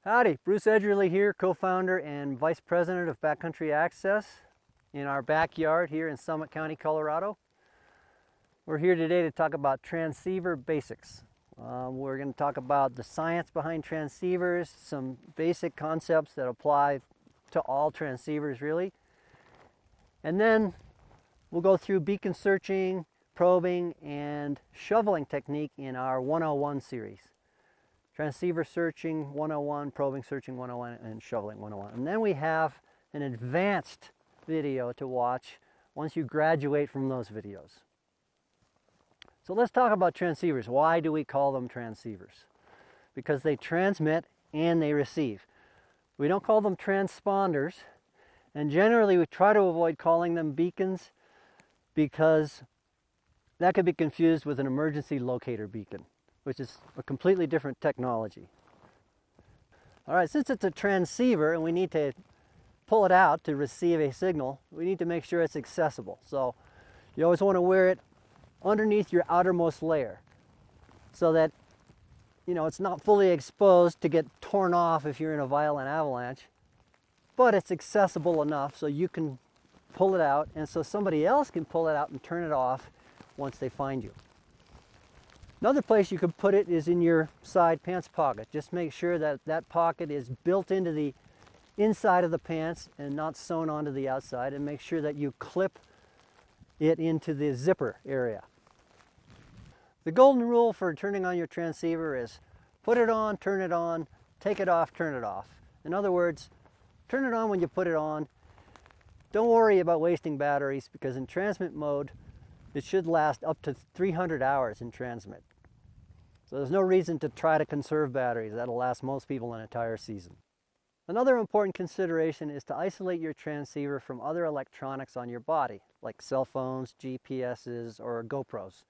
Howdy, Brus Eđerli here, co-founder and vice president of Backcountry Access in our backyard here in Summit County, Colorado. We're here today to talk about transceiver basics. We're going to talk about the science behind transceivers, some basic concepts that apply to all transceivers really. And then we'll go through beacon searching, probing, and shoveling technique in our 101 series. Transceiver searching 101, probing searching 101, and shoveling 101. And then we have an advanced video to watch once you graduate from those videos. So let's talk about transceivers. Why do we call them transceivers? Because they transmit and they receive. We don't call them transponders, and generally we try to avoid calling them beacons because that could be confused with an emergency locator beacon, which is a completely different technology. All right, since it's a transceiver and we need to pull it out to receive a signal, we need to make sure it's accessible. So you always want to wear it underneath your outermost layer so that it's not fully exposed to get torn off if you're in a violent avalanche, but it's accessible enough so you can pull it out and so somebody else can pull it out and turn it off once they find you. Another place you could put it is in your side pants pocket. Just make sure that that pocket is built into the inside of the pants and not sewn onto the outside, and make sure that you clip it into the zipper area. The golden rule for turning on your transceiver is put it on, take it off, turn it off. In other words, turn it on when you put it on. Don't worry about wasting batteries because in transmit mode, it should last up to 300 hours in transmit. So there's no reason to try to conserve batteries. That'll last most people an entire season. Another important consideration is to isolate your transceiver from other electronics on your body, like cell phones, GPSs, or GoPros.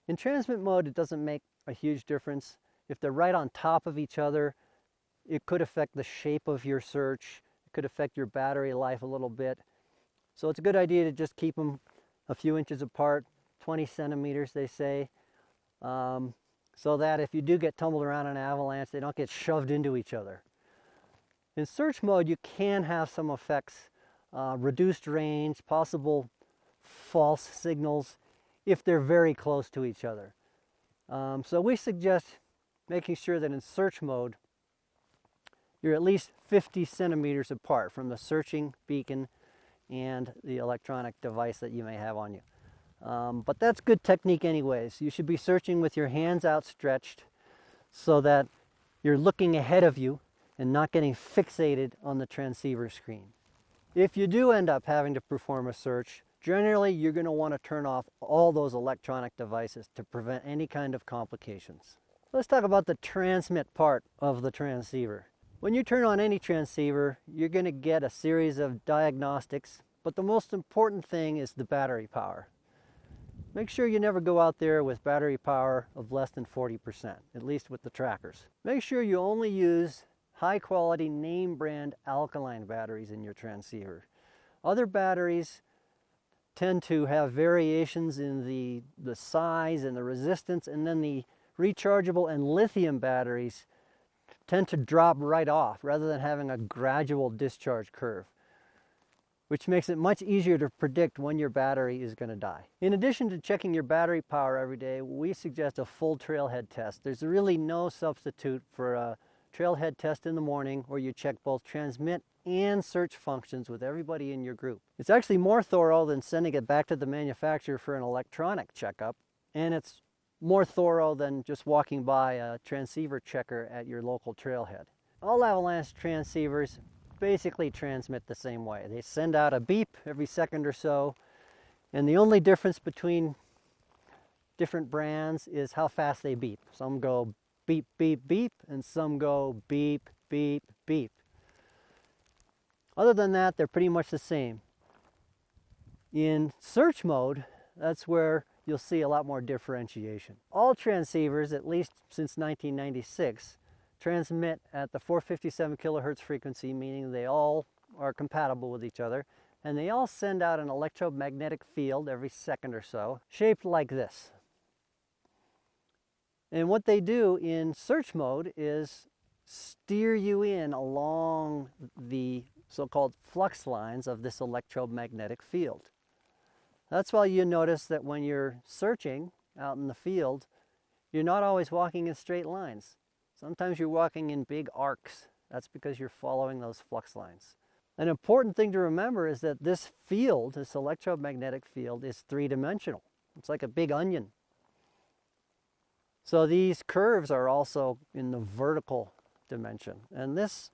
In transmit mode, it doesn't make a huge difference. If they're right on top of each other, it could affect the shape of your search. It could affect your battery life a little bit. So it's a good idea to just keep them a few inches apart, 20 centimeters they say, so that if you do get tumbled around in an avalanche, they don't get shoved into each other. In search mode, you can have some effects, reduced range, possible false signals if they're very close to each other. So we suggest making sure that in search mode, you're at least 50 centimeters apart from the searching beacon and the electronic device that you may have on you. But that's good technique anyways. You should be searching with your hands outstretched so that you're looking ahead of you and not getting fixated on the transceiver screen. If you do end up having to perform a search, generally you're going to want to turn off all those electronic devices to prevent any kind of complications. Let's talk about the transmit part of the transceiver. When you turn on any transceiver, you're going to get a series of diagnostics, but the most important thing is the battery power. Make sure you never go out there with battery power of less than 40%, at least with the trackers. Make sure you only use high quality name brand alkaline batteries in your transceiver. Other batteries tend to have variations in the size and the resistance, and then the rechargeable and lithium batteries tend to drop right off rather than having a gradual discharge curve, which makes it much easier to predict when your battery is going to die. In addition to checking your battery power every day, we suggest a full trailhead test. There's really no substitute for a trailhead test in the morning where you check both transmit and search functions with everybody in your group. It's actually more thorough than sending it back to the manufacturer for an electronic checkup, and it's more thorough than just walking by a transceiver checker at your local trailhead. All avalanche transceivers basically transmit the same way. They send out a beep every second or so, and the only difference between different brands is how fast they beep. Some go beep, beep, beep, and some go beep, beep, beep. Other than that, they're pretty much the same. In search mode, that's where you'll see a lot more differentiation. All transceivers, at least since 1996, transmit at the 457 kilohertz frequency, meaning they all are compatible with each other, and they all send out an electromagnetic field every second or so, shaped like this. And what they do in search mode is steer you in along the so-called flux lines of this electromagnetic field. That's why you notice that when you're searching out in the field, you're not always walking in straight lines. Sometimes you're walking in big arcs. That's because you're following those flux lines. An important thing to remember is that this field, this electromagnetic field, is three-dimensional. It's like a big onion. So these curves are also in the vertical dimension, and this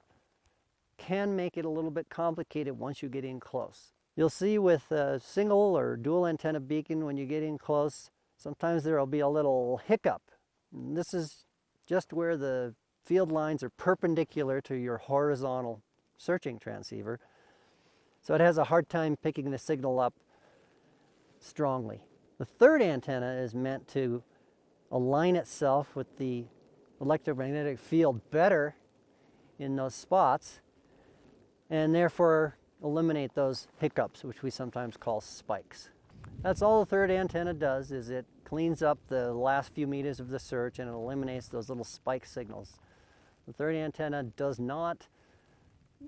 can make it a little bit complicated once you get in close. You'll see with a single or dual antenna beacon, when you get in close, sometimes there will be a little hiccup. And this is just where the field lines are perpendicular to your horizontal searching transceiver, so it has a hard time picking the signal up strongly. The third antenna is meant to align itself with the electromagnetic field better in those spots, and therefore eliminate those hiccups, which we sometimes call spikes. That's all the third antenna does, is it cleans up the last few meters of the search and it eliminates those little spike signals. The third antenna does not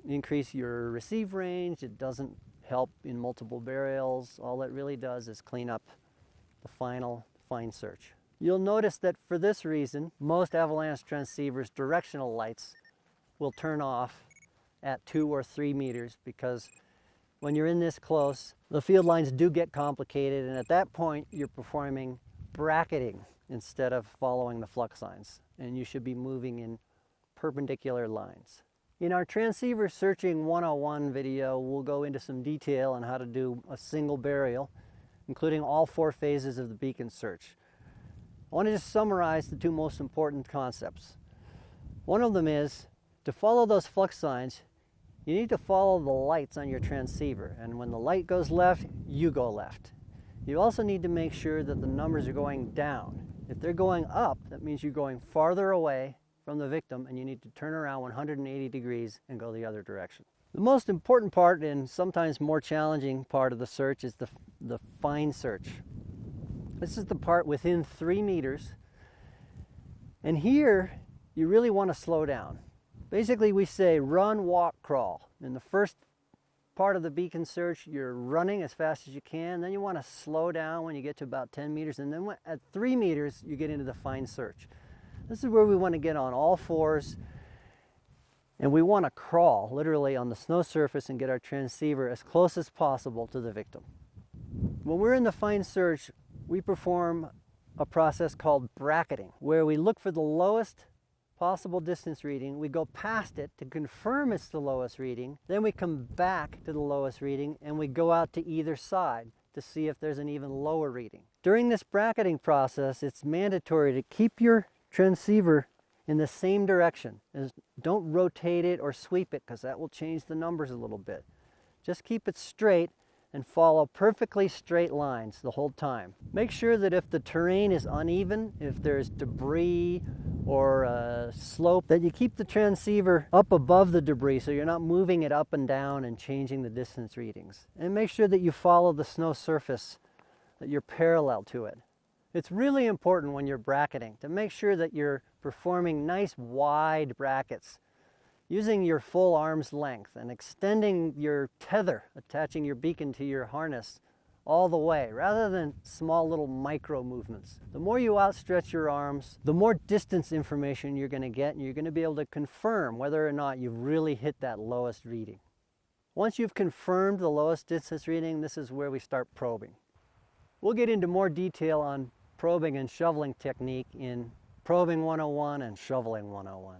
increase your receive range. It doesn't help in multiple burials. All it really does is clean up the final fine search. You'll notice that for this reason, most avalanche transceivers' directional lights will turn off at 2 or 3 meters, because when you're in this close, the field lines do get complicated, and at that point you're performing bracketing instead of following the flux lines, and you should be moving in perpendicular lines. In our transceiver searching 101 video, we'll go into some detail on how to do a single burial, including all 4 phases of the beacon search. I want to just summarize the 2 most important concepts. One of them is, to follow those flux lines, you need to follow the lights on your transceiver, and when the light goes left, you go left. You also need to make sure that the numbers are going down. If they're going up, that means you're going farther away from the victim, and you need to turn around 180 degrees and go the other direction. The most important part, and sometimes more challenging part of the search, is the fine search. This is the part within 3 meters, and here you really want to slow down. Basically, we say run, walk, crawl. In the first part of the beacon search, you're running as fast as you can. Then you want to slow down when you get to about 10 meters. And then at 3 meters, you get into the fine search. This is where we want to get on all fours. And we want to crawl, literally, on the snow surface and get our transceiver as close as possible to the victim. When we're in the fine search, we perform a process called bracketing, where we look for the lowest possible distance reading, we go past it to confirm it's the lowest reading, then we come back to the lowest reading and we go out to either side to see if there's an even lower reading. During this bracketing process, it's mandatory to keep your transceiver in the same direction. Don't rotate it or sweep it, because that will change the numbers a little bit. Just keep it straight and follow perfectly straight lines the whole time. Make sure that if the terrain is uneven, if there's debris or a slope, that you keep the transceiver up above the debris so you're not moving it up and down and changing the distance readings. And make sure that you follow the snow surface, that you're parallel to it. It's really important when you're bracketing to make sure that you're performing nice wide brackets, using your full arm's length and extending your tether, attaching your beacon to your harness all the way, rather than small little micro movements. The more you outstretch your arms, the more distance information you're going to get, and you're going to be able to confirm whether or not you've really hit that lowest reading. Once you've confirmed the lowest distance reading, this is where we start probing. We'll get into more detail on probing and shoveling technique in Probing 101 and Shoveling 101.